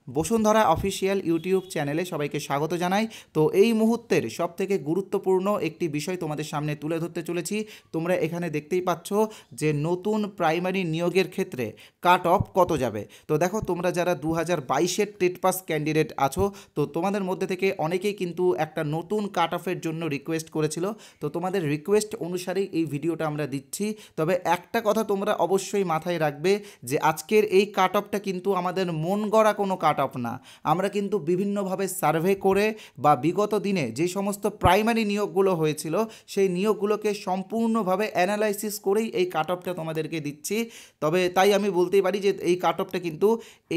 Bashundhara official YouTube চ্যানেলে সবাইকে স্বাগত জানাই। তো এই মুহূর্তের সবথেকে গুরুত্বপূর্ণ একটি বিষয় তোমাদের সামনে তুলে ধরতে চলেছি। তোমরা এখানে দেখতেই পাচ্ছ যে নতুন প্রাইমারি নিয়োগের ক্ষেত্রে কাট অফ কত যাবে। তো দেখো, তোমরা যারা 2022-এর টেট পাস ক্যান্ডিডেট আছো, তো তোমাদের মধ্যে থেকে অনেকেই কিন্তু একটা নতুন কাট অফের জন্য রিকোয়েস্ট করেছিল। তো তোমাদের রিকোয়েস্ট অনুসারেই এই ভিডিওটা আমরা দিচ্ছি। তবে একটা কথা তোমরা অবশ্যই মাথায় রাখবে যে আজকের এই কাট অফটা কিন্তু আমাদের মন গড়া কোনো কাট অফ না। আমরা কিন্তু বিভিন্নভাবে সার্ভে করে বা বিগত দিনে যে সমস্ত প্রাইমারি নিয়োগগুলো হয়েছিল সেই নিয়োগগুলোকে সম্পূর্ণভাবে অ্যানালাইসিস করেই এই কাট অফটা তোমাদেরকে দিচ্ছি। তবে তাই আমি বলতেই পারি যে এই কাট অফটা কিন্তু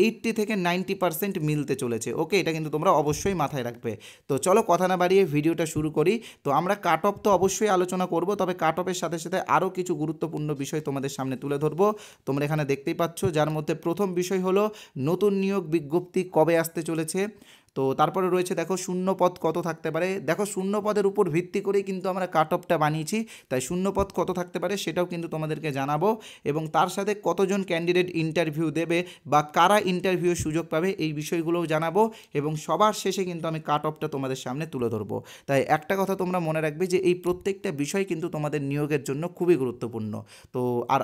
80 থেকে 90% মিলতে চলেছে। ওকে, এটা কিন্তু তোমরা অবশ্যই মাথায় রাখবে। তো চলো কথা না বাড়িয়ে ভিডিওটা শুরু করি। তো আমরা কাট অফ তো অবশ্যই আলোচনা করব, তবে কাট অফের সাথে সাথে আরও কিছু গুরুত্বপূর্ণ বিষয় তোমাদের সামনে তুলে ধরবো। তোমরা এখানে দেখতেই পাচ্ছ, যার মধ্যে প্রথম বিষয় হলো নতুন নিয়োগ বিজ্ঞপ্তি কবে আসতে চলেছে। তো তারপরে রয়েছে দেখো শূন্য পদ কত থাকতে পারে। দেখো, শূন্য পদের উপর ভিত্তি করেই কিন্তু আমরা কাট অফটা বানিয়েছি, তাই শূন্য পদ কত থাকতে পারে সেটাও কিন্তু তোমাদেরকে জানাবো, এবং তার সাথে কতজন ক্যান্ডিডেট ইন্টারভিউ দেবে বা কারা ইন্টারভিউর সুযোগ পাবে এই বিষয়গুলোও জানাবো, এবং সবার শেষে কিন্তু আমি কাট অফটা তোমাদের সামনে তুলে ধরবো। তাই একটা কথা তোমরা মনে রাখবে যে এই প্রত্যেকটা বিষয় কিন্তু তোমাদের নিয়োগের জন্য খুবই গুরুত্বপূর্ণ। তো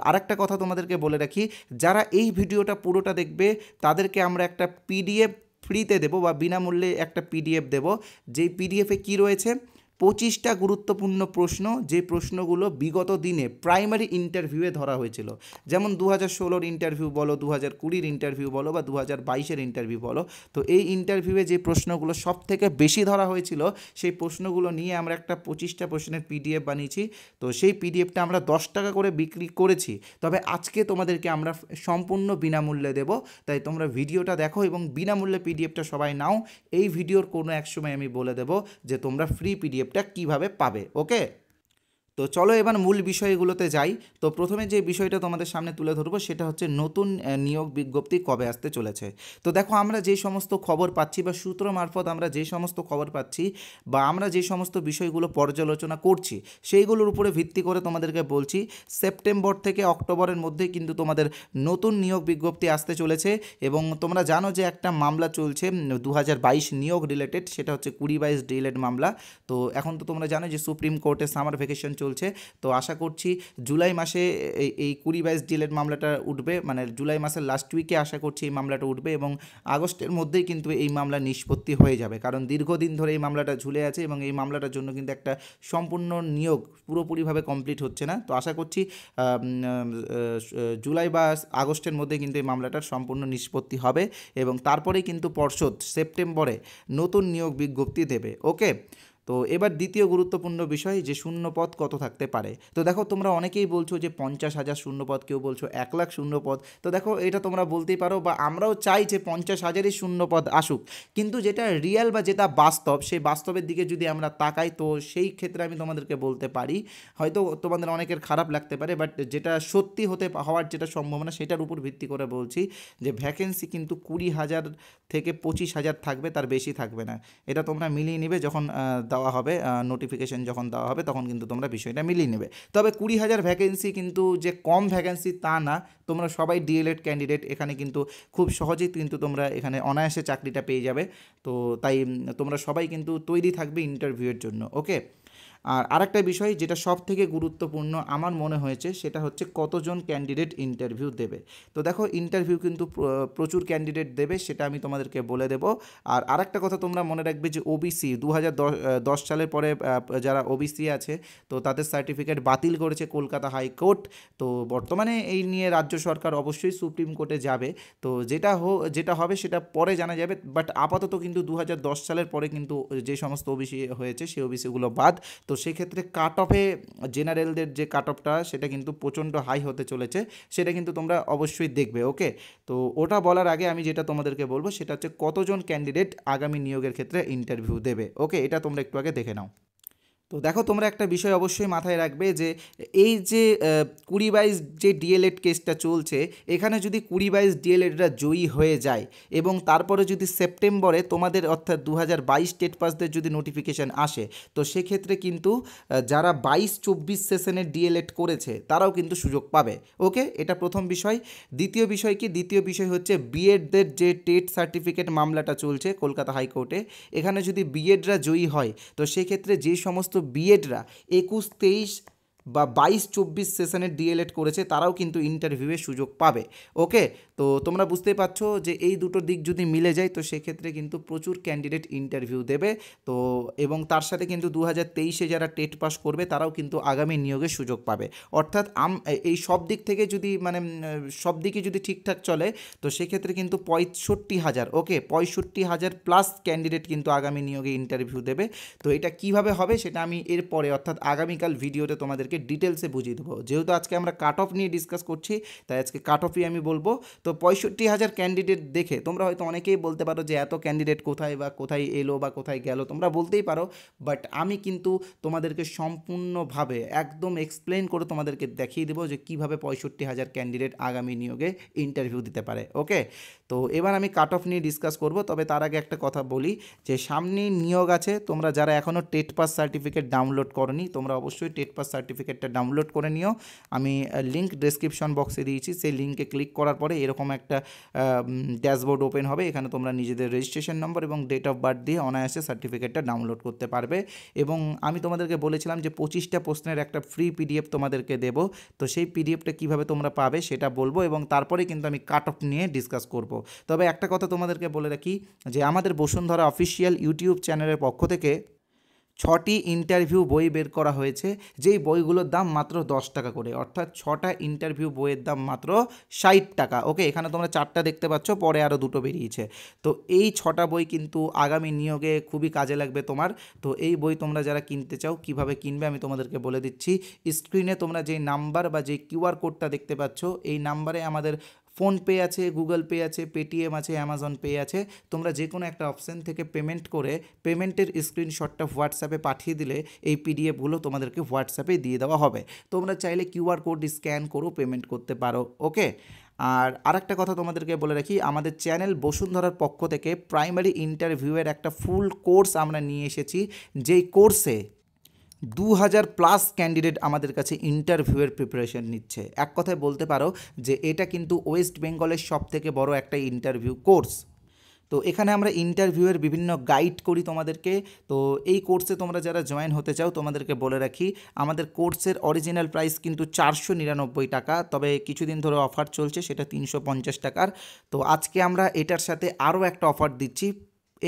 আরেকটা কথা তোমাদেরকে বলে রাখি, যারা এই ভিডিওটা পুরোটা দেখবে তাদেরকে আমরা একটা পিডিএফ ফ্রিতে দেবো বা বিনামূল্যে একটা পিডিএফ দেবো। যেই পিডিএফে কি রয়েছে, 25টা গুরুত্বপূর্ণ প্রশ্ন, যে প্রশ্নগুলো বিগত দিনে প্রাইমারি ইন্টারভিউয়ে ধরা হয়েছিল। যেমন 2016-র ইন্টারভিউ বলো, 2020-র ইন্টারভিউ বলো বা 2022-এর ইন্টারভিউ বলো। তো এই ইন্টারভিউয়ে যে প্রশ্নগুলো সব থেকে বেশি ধরা হয়েছিল সেই প্রশ্নগুলো নিয়ে আমরা একটা 25টা প্রশ্নের পিডিএফ বানিয়েছি। তো সেই পিডিএফটা আমরা 10 টাকা করে বিক্রি করেছি, তবে আজকে তোমাদেরকে আমরা সম্পূর্ণ বিনামূল্যে দেব। তাই তোমরা ভিডিওটা দেখো এবং বিনামূল্যে পিডিএফটা সবাই নাও। এই ভিডিওর কোনো এক সময় আমি বলে দেব যে তোমরা ফ্রি পিডিএফটা কিভাবে পাবে। ওকে, তো চলো এবার মূল বিষয়গুলোতে যাই। তো প্রথমে যে বিষয়টা তোমাদের সামনে তুলে ধরবো সেটা হচ্ছে নতুন নিয়োগ বিজ্ঞপ্তি কবে আসতে চলেছে। তো দেখো, আমরা যে সমস্ত খবর পাচ্ছি বা সূত্র মারফত আমরা যে সমস্ত খবর পাচ্ছি বা আমরা যে সমস্ত বিষয়গুলো পর্যালোচনা করছি সেইগুলোর উপরে ভিত্তি করে তোমাদেরকে বলছি, সেপ্টেম্বর থেকে অক্টোবরের মধ্যে কিন্তু তোমাদের নতুন নিয়োগ বিজ্ঞপ্তি আসতে চলেছে। এবং তোমরা জানো যে একটা মামলা চলছে 2022 নিয়োগ রিলেটেড, সেটা হচ্ছে 2022 ডিএলএড মামলা। তো এখন তো তোমরা জানো যে সুপ্রিম কোর্টে সামার ভ্যাকেশন চলছে। তো আশা করছি জুলাই মাসে এই 2022 ডিএলএড মামলাটা উঠবে, মানে জুলাই মাসের লাস্ট উইকে আশা করছি এই মামলাটা উঠবে, এবং আগস্টের মধ্যেই কিন্তু এই মামলা নিষ্পত্তি হয়ে যাবে, কারণ দীর্ঘদিন ধরে এই মামলাটা ঝুলে আছে এবং এই মামলাটার জন্য কিন্তু একটা সম্পূর্ণ নিয়োগ পুরোপুরিভাবে কমপ্লিট হচ্ছে না। তো আশা করছি জুলাই বা আগস্টের মধ্যে কিন্তু এই মামলাটার সম্পূর্ণ নিষ্পত্তি হবে, এবং তারপরেই কিন্তু পর্ষদ সেপ্টেম্বরে নতুন নিয়োগ বিজ্ঞপ্তি দেবে। ওকে, তো এবার দ্বিতীয় গুরুত্বপূর্ণ বিষয় যে শূন্যপদ কত থাকতে পারে। তো দেখো, তোমরা অনেকেই বলছো যে 50,000 শূন্যপদ, কেউ বলছো 1 লাখ শূন্যপদ। তো দেখো, এটা তোমরা বলতেই পারো বা আমরাও চাই যে 50,000-ই শূন্যপদ আসুক, কিন্তু যেটা রিয়েল বা যেটা বাস্তব, সেই বাস্তবের দিকে যদি আমরা তাকাই, তো সেই ক্ষেত্রে আমি তোমাদেরকে বলতে পারি, হয়তো তোমাদের অনেকের খারাপ লাগতে পারে, বাট যেটা সত্যি হওয়ার যেটা সম্ভাবনা সেটার উপর ভিত্তি করে বলছি যে ভ্যাকেন্সি কিন্তু 20,000 থেকে 25,000 থাকবে, তার বেশি থাকবে না। এটা তোমরা মিলিয়ে নেবে যখন দেওয়া হবে, নোটিফিকেশন যখন দেওয়া হবে তখন কিন্তু তোমরা বিষয়টা মিলিয়ে নেবে। তবে 20,000 ভ্যাকেন্সি কিন্তু যে কম ভ্যাকেন্সি তা না, তোমরা সবাই ডিএলএড ক্যান্ডিডেট, এখানে কিন্তু খুব সহজেই কিন্তু তোমরা এখানে অনায়াসে চাকরিটা পেয়ে যাবে। তো তাই তোমরা সবাই কিন্তু তৈরি থাকবে ইন্টারভিউয়ের জন্য। ওকে, আর আরেকটা বিষয় যেটা সব থেকে গুরুত্বপূর্ণ আমার মনে হয়েছে সেটা হচ্ছে কতজন ক্যান্ডিডেট ইন্টারভিউ দেবে। তো দেখো, ইন্টারভিউ কিন্তু প্রচুর ক্যান্ডিডেট দেবে, সেটা আমি তোমাদেরকে বলে দেব। আর আরেকটা কথা তোমরা মনে রাখবে যে ওবিসি 2010 সালের পরে যারা ওবিসি আছে, তো তাদের সার্টিফিকেট বাতিল করেছে কলকাতা হাইকোর্ট। তো বর্তমানে এই নিয়ে রাজ্য সরকার অবশ্যই সুপ্রিম কোর্টে যাবে। তো যেটা হবে সেটা পরে জানা যাবে, বাট আপাতত কিন্তু 2010 সালের পরে কিন্তু যে সমস্ত ওবিসি হয়েছে সেই ওবিসিগুলো বাদ। তো সেক্ষেত্রে কাট অফে জেনারেলদের যে কাট অফটা সেটা কিন্তু প্রচণ্ড হাই হতে চলেছে, সেটা কিন্তু তোমরা অবশ্যই দেখবে। ওকে, তো ওটা বলার আগে আমি যেটা তোমাদেরকে বলবো সেটা হচ্ছে কতজন ক্যান্ডিডেট আগামী নিয়োগের ক্ষেত্রে ইন্টারভিউ দেবে। ওকে, এটা তোমরা একটু আগে দেখে নাও। তো দেখো তোমরা একটা বিষয় অবশ্যই মাথায় রাখবে যে এই যে 20-22 যে ডিএলএড কেসটা চলছে, এখানে যদি 20-22 ডিএলএডরা জয়ী হয়ে যায় এবং তারপরে যদি সেপ্টেম্বরে তোমাদের অর্থাৎ 2022 টেট পাসদের যদি নোটিফিকেশান আসে, তো সেক্ষেত্রে কিন্তু যারা 22-24 সেশনের ডিএলএড করেছে তারাও কিন্তু সুযোগ পাবে। ওকে, এটা প্রথম বিষয়। দ্বিতীয় বিষয় কি? দ্বিতীয় বিষয় হচ্ছে বিএডদের যে টেট সার্টিফিকেট মামলাটা চলছে কলকাতা হাইকোর্টে, এখানে যদি বিএডরা জয়ী হয় তো সেক্ষেত্রে যে সমস্ত বিএডরা 21-23 বা 22-24 সেশনের ডিএলএড করেছে তারাও কিন্তু ইন্টারভিউয়ে সুযোগ পাবে। ওকে, তো তোমরা বুঝতেই পারছো যে এই দুটো দিক যদি মিলে যায় তো সেক্ষেত্রে কিন্তু প্রচুর ক্যান্ডিডেট ইন্টারভিউ দেবে। তো এবং তার সাথে কিন্তু 2023-এ যারা টেট পাস করবে তারাও কিন্তু আগামী নিয়োগের সুযোগ পাবে। অর্থাৎ এই সব দিক থেকে যদি মানে সব দিকে যদি ঠিকঠাক চলে তো সেক্ষেত্রে কিন্তু 65,000, ওকে 65,000 প্লাস ক্যান্ডিডেট কিন্তু আগামী নিয়োগে ইন্টারভিউ দেবে। তো এটা কিভাবে হবে সেটা আমি এরপরে অর্থাৎ আগামীকাল ভিডিওতে তোমাদেরকে ডিটেলসে বুঝিয়ে দেবো। যেহেতু আজকে আমরা কাট অফ নিয়ে ডিসকাস করছি তাই আজকে কাট অফই আমি বলবো। তো 65,000 ক্যান্ডিডেট দেখে তোমরা হয়তো অনেকেই বলতে পারো যে এত ক্যান্ডিডেট কোথায় এলো বা কোথায় গেল, তোমরা বলতেই পারো, বাট আমি কিন্তু তোমাদেরকে সম্পূর্ণভাবে একদম এক্সপ্লেন করে তোমাদেরকে দেখিয়ে দেবো যে কীভাবে 65,000 ক্যান্ডিডেট আগামী নিয়োগে ইন্টারভিউ দিতে পারে। ওকে, তো এবার আমি কাট অফ নিয়ে ডিসকাস করব। তবে তার আগে একটা কথা বলি যে সামনে নিয়োগ আছে, তোমরা যারা এখনও টেট পাস সার্টিফিকেট ডাউনলোড করনি তোমরা অবশ্যই টেট পাস সার্টিফিকেটটা ডাউনলোড করে নিও। আমি লিঙ্ক ডেসক্রিপশন বক্সে দিয়েছি, সেই লিঙ্কে ক্লিক করার পরে এরকম একটা ড্যাশবোর্ড ওপেন হবে। এখানে তোমরা নিজেদের রেজিস্ট্রেশন নম্বর এবং ডেট অফ বার্থ দিয়ে অনায়াসে সার্টিফিকেটটা ডাউনলোড করতে পারবে। এবং আমি তোমাদেরকে বলেছিলাম যে 25টা প্রশ্নের একটা ফ্রি পিডিএফ তোমাদেরকে দেবো। তো সেই পিডিএফটা কীভাবে তোমরা পাবে সেটা বলবো এবং তারপরে কিন্তু আমি কাট অফ নিয়ে ডিসকাস করব। তবে একটা কথা তোমাদেরকে বলে রাখি যে আমাদের বসুন্ধরা অফিসিয়াল ইউটিউব চ্যানেলের পক্ষ থেকে 6টি ইন্টারভিউ বই বের করা হয়েছে, যেই বইগুলোর দাম মাত্র 10 টাকা করে, অর্থাৎ 6টা ইন্টারভিউ বইয়ের দাম মাত্র 60 টাকা। ওকে, এখানে তোমরা 4টা দেখতে পাচ্ছ, পরে আরও 2টো বেরিয়েছে। তো এই 6টা বই কিন্তু আগামী নিয়োগে খুবই কাজে লাগবে তোমার। তো এই বই তোমরা যারা কিনতে চাও কীভাবে কিনবে আমি তোমাদেরকে বলে দিচ্ছি। স্ক্রিনে তোমরা যে নাম্বার বা যে কিউআর কোডটা দেখতে পাচ্ছ এই নাম্বারে আমাদের ফোনপে আছে, গুগল পে আছে, পেটিএম আছে, অ্যামাজন পে আছে। তোমরা যে কোনো একটা অপশান থেকে পেমেন্ট করে পেমেন্টের স্ক্রিনশটটা হোয়াটসঅ্যাপে পাঠিয়ে দিলে এই পিডিএফগুলো তোমাদেরকে হোয়াটসঅ্যাপে দিয়ে দেওয়া হবে। তোমরা চাইলে কিউআর কোড স্ক্যান করেও পেমেন্ট করতে পারো। ওকে, আর আরেকটা কথা তোমাদেরকে বলে রাখি, আমাদের চ্যানেল বসুন্ধরার পক্ষ থেকে প্রাইমারি ইন্টারভিউয়ের একটা ফুল কোর্স আমরা নিয়ে এসেছি, যেই কোর্সে 2000+ ক্যান্ডিডেট আমাদের কাছে ইন্টারভিউয়ের প্রিপারেশন নিচ্ছে। এক কথায় বলতে পারো যে এটা কিন্তু ওয়েস্ট বেঙ্গলের সবথেকে বড় একটা ইন্টারভিউ কোর্স। তো এখানে আমরা ইন্টারভিউয়ের বিভিন্ন গাইড করি তোমাদেরকে। তো এই কোর্সে তোমরা যারা জয়েন হতে চাও তোমাদেরকে বলে রাখি আমাদের কোর্সের অরিজিনাল প্রাইস কিন্তু 499 টাকা, তবে কিছুদিন ধরে অফার চলছে সেটা 350 টাকার। তো আজকে আমরা এটার সাথে আরও একটা অফার দিচ্ছি,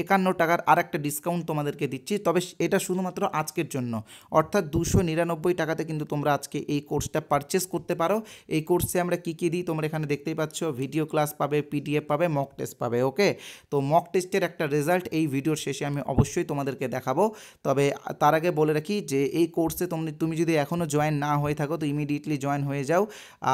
51 টাকার আর একটা ডিসকাউন্ট তোমাদেরকে দিচ্ছি। তবে এটা শুধুমাত্র আজকের জন্য, অর্থাৎ 299 টাকাতে কিন্তু তোমরা আজকে এই কোর্সটা পারচেস করতে পারো। এই কোর্সে আমরা কী কী দিই তোমরা এখানে দেখতেই পাচ্ছ, ভিডিও ক্লাস পাবে, পিডিএফ পাবে, মক টেস্ট পাবে। ওকে, তো মক টেস্টের একটা রেজাল্ট এই ভিডিওর শেষে আমি অবশ্যই তোমাদেরকে দেখাবো। তবে তার আগে বলে রাখি যে এই কোর্সে তুমি যদি এখনও জয়েন না হয়ে থাকো তো ইমিডিয়েটলি জয়েন হয়ে যাও।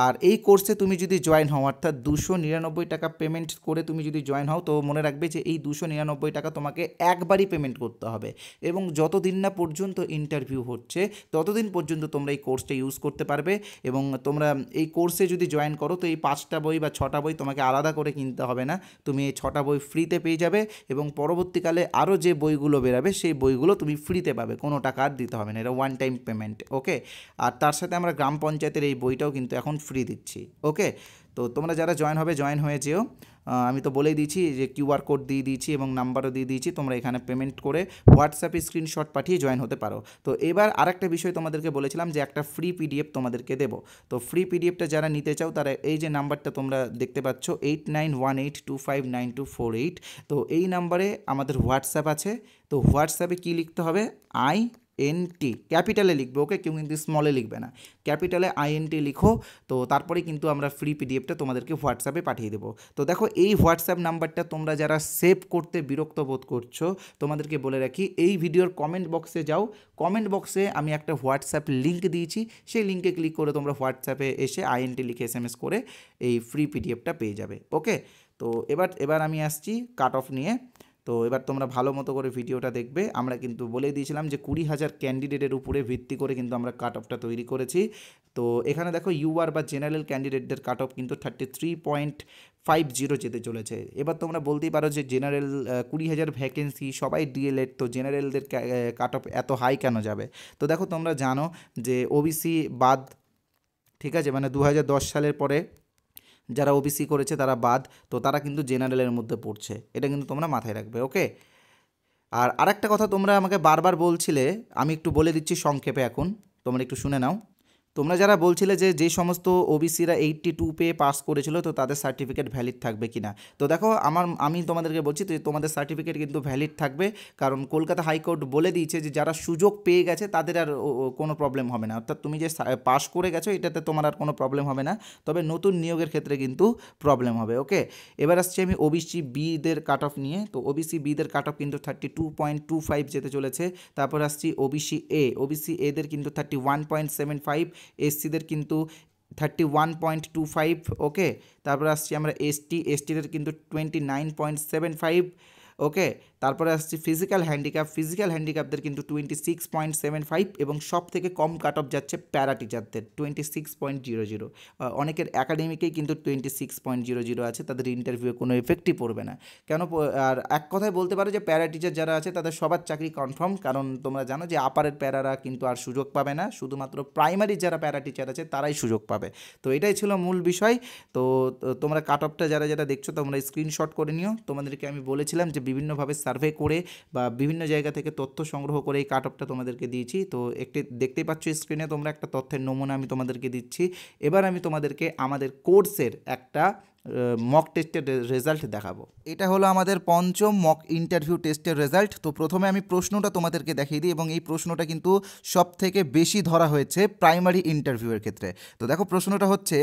আর এই কোর্সে তুমি যদি জয়েন হও অর্থাৎ 299 টাকা পেমেন্ট করে তুমি যদি জয়েন হও তো মনে রাখবে যে এই 299 টাকা তোমাকে একবারই পেমেন্ট করতে হবে এবং যতদিন না পর্যন্ত ইন্টারভিউ হচ্ছে ততদিন পর্যন্ত তোমরা এই কোর্সটা ইউজ করতে পারবে। এবং তোমরা এই কোর্সে যদি জয়েন করো তো এই 5টা বই বা 6টা বই তোমাকে আলাদা করে কিনতে হবে না, তুমি এই 6টা বই ফ্রিতে পেয়ে যাবে এবং পরবর্তীকালে আরও যে বইগুলো বেরাবে সেই বইগুলো তুমি ফ্রিতে পাবে, কোনো টাকা আর দিতে হবে না, এটা ওয়ান টাইম পেমেন্ট। ওকে, আর তার সাথে আমরা গ্রাম পঞ্চায়েতের এই বইটাও কিন্তু এখন ফ্রি দিচ্ছি। ওকে, তো তোমরা যারা জয়েন হবে জয়েন হয়ে যেও। আমি তো বলেই দিয়েছি যে কিউআর কোড দিয়ে দিয়েছি এবং নাম্বারও দিয়ে দিয়েছি, তোমরা এখানে পেমেন্ট করে হোয়াটসঅ্যাপে স্ক্রিনশট পাঠিয়ে জয়েন হতে পারো। তো এবার আরেকটা বিষয় তোমাদেরকে বলেছিলাম যে একটা ফ্রি পিডিএফ তোমাদেরকে দেবো। তো ফ্রি পিডিএফটা যারা নিতে চাও তারা এই যে নাম্বারটা তোমরা দেখতে পাচ্ছ 8918259248, তো এই নাম্বারে আমাদের হোয়াটসঅ্যাপ আছে। তো হোয়াটসঅ্যাপে কী লিখতে হবে, INT ক্যাপিটালে লিখবে। ওকে, কেউ কিন্তু স্মলে লিখবে না, ক্যাপিটালে INT লিখো। তো তারপরে কিন্তু আমরা ফ্রি পিডিএফটা তোমাদেরকে হোয়াটসঅ্যাপে পাঠিয়ে দেবো। তো দেখো এই হোয়াটসঅ্যাপ নাম্বারটা তোমরা যারা সেভ করতে বিরক্ত বোধ করছো তোমাদেরকে বলে রাখি এই ভিডিওর কমেন্ট বক্সে যাও, কমেন্ট বক্সে আমি একটা হোয়াটসঅ্যাপ লিঙ্ক দিয়েছি, সেই লিঙ্কে ক্লিক করে তোমরা হোয়াটসঅ্যাপে এসে INT লিখে SMS করে এই ফ্রি পিডিএফটা পেয়ে যাবে। ওকে, তো এবার আমি আসছি কাট অফ নিয়ে। তো এবার তোমরা ভালো মতো করে ভিডিওটা দেখবে। আমরা কিন্তু বলে দিয়েছিলাম যে 20,000 ক্যান্ডিডেটের উপরে ভিত্তি করে কিন্তু আমরা কাট অফটা তৈরি করেছি। তো এখানে দেখো ইউআর বা জেনারেল ক্যান্ডিডেটদের কাট অফ কিন্তু 33.50 যেতে চলেছে। এবার তোমরা বলতেই পারো যে জেনারেল 20,000 ভ্যাকেন্সি, সবাই ডিএলএড, তো জেনারেলদের কাট অফ এত হাই কেন যাবে? তো দেখো তোমরা জানো যে ওবিসি বাদ, ঠিক আছে, মানে 2010 সালের পরে যারা ওবিসি করেছে তারা বাদ, তো তারা কিন্তু জেনারেলের মধ্যে পড়ছে, এটা কিন্তু তোমরা মাথায় রাখবে, ওকে। আর আরেকটা কথা তোমরা আমাকে বারবার বলছিলে, আমি একটু বলে দিচ্ছি সংক্ষেপে, এখন তোমরা একটু শুনে নাও। তোমরা যারা বলছিলে যে যে সমস্ত ওবিসিরা 82 পেয়ে পাস করেছিল, তো তাদের সার্টিফিকেট ভ্যালিড থাকবে কি না। তো দেখো আমি তোমাদেরকে বলছি তো তোমাদের সার্টিফিকেট কিন্তু ভ্যালিড থাকবে, কারণ কলকাতা হাইকোর্ট বলে দিয়েছে যে যারা সুযোগ পেয়ে গেছে তাদের আর কোনো প্রবলেম হবে না। অর্থাৎ তুমি যে পাস করে গেছো এটাতে তোমার আর কোনো প্রবলেম হবে না, তবে নতুন নিয়োগের ক্ষেত্রে কিন্তু প্রবলেম হবে, ওকে। এবার আসছি আমি ওবিসি বিদের কাট অফ নিয়ে। তো ওবিসি বিদের কাট অফ কিন্তু 32.25 যেতে চলেছে। তারপর আসছি ওবিসি এদের কিন্তু 31.75, এসসিদের কিন্তু 31.25, ওকে। তারপরে আসছি আমরা এসটিদের কিন্তু 29.75, ওকে। তারপরে আসছি ফিজিক্যাল হ্যান্ডিক্যাপদের কিন্তু 26.75, এবং সব থেকে কম কাট অফ যাচ্ছে প্যারা টিচারদের 26.00। অনেকের একাডেমিকেই কিন্তু 26.00 আছে, তাদের ইন্টারভিউয়ে কোনো এফেক্টই পড়বে না। কেন? আর এক কথায় বলতে পারো যে প্যারা টিচার যারা আছে তাদের সবার চাকরি কনফার্ম, কারণ তোমরা জানো যে আপারের প্যারারা কিন্তু আর সুযোগ পাবে না, শুধুমাত্র প্রাইমারি যারা প্যারা টিচার আছে তারাই সুযোগ পাবে। তো এটাই ছিল মূল বিষয়। তো তোমরা কাট অফটা যারা যারা দেখছো তোমরা স্ক্রিনশট করে নিও। তোমাদেরকে আমি বলেছিলাম যে বিভিন্নভাবে সার্ভে করে বা বিভিন্ন জায়গা থেকে তথ্য সংগ্রহ করে এই কাট অফটা তোমাদেরকে দিয়েছি। তো একটি দেখতেই পাচ্ছ স্ক্রিনে তোমরা একটা তথ্যের নমুনা আমি তোমাদেরকে দিচ্ছি। এবার আমি তোমাদেরকে আমাদের কোর্সের একটা মক টেস্টের রেজাল্ট দেখাবো। এটা হলো আমাদের পঞ্চম মক ইন্টারভিউ টেস্টের রেজাল্ট। তো প্রথমে আমি প্রশ্নটা তোমাদেরকে দেখিয়ে দিই, এবং এই প্রশ্নটা কিন্তু সব থেকে বেশি ধরা হয়েছে প্রাইমারি ইন্টারভিউয়ের ক্ষেত্রে। তো দেখো প্রশ্নটা হচ্ছে,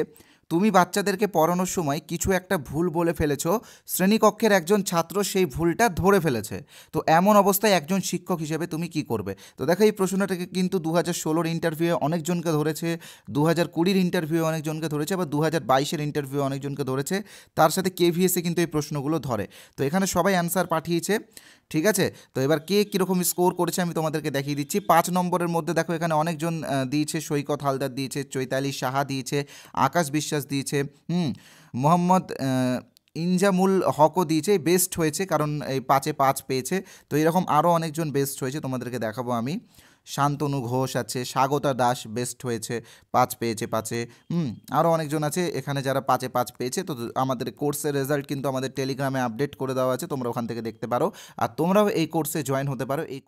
তুমি বাচ্চাদেরকে পড়ানোর সময় কিছু একটা ভুল বলে ফেলেছো, শ্রেণীকক্ষের একজন ছাত্র সেই ভুলটা ধরে ফেলেছে, তো এমন অবস্থায় একজন শিক্ষক হিসেবে তুমি কি করবে? তো দেখো এই প্রশ্নটাকে কিন্তু 2016-র ইন্টারভিউয়ে অনেকজনকে ধরেছে, 2020-র ইন্টারভিউয়ে অনেকজনকে ধরেছে, আবার 2022-এর ইন্টারভিউয়ে অনেকজনকে ধরেছে, তার সাথে কেভিএসে কিন্তু এই প্রশ্নগুলো ধরে। তো এখানে সবাই অ্যান্সার পাঠিয়েছে, ঠিক আছে। তো এবার কে কীরকম স্কোর করেছে আমি তোমাদেরকে দেখিয়ে দিচ্ছি। 5 নম্বরের মধ্যে দেখো এখানে অনেকজন দিয়েছে, সৈকত হালদার দিয়েছে, চৈতালি সাহা দিয়েছে, আকাশ বিশ্বাস দিয়েছে, মোহাম্মদ ইনজামুল হকও দিয়েছে, বেস্ট হয়েছে কারণ এই 5-এ 5 পেয়েছে। তো এরকম আরও অনেকজন বেস্ট হয়েছে, তোমাদেরকে দেখাবো আমি। শান্তনু ঘোষ আছে, স্বাগতা দাস বেস্ট হয়েছে, 5 পেয়েছে 5-এ। আরও অনেকজন আছে এখানে যারা 5-এ 5 পেয়েছে। তো আমাদের কোর্সের রেজাল্ট কিন্তু আমাদের টেলিগ্রামে আপডেট করে দেওয়া আছে, তোমরা ওখান থেকে দেখতে পারো, আর তোমরাও এই কোর্সে জয়েন হতে পারো। এই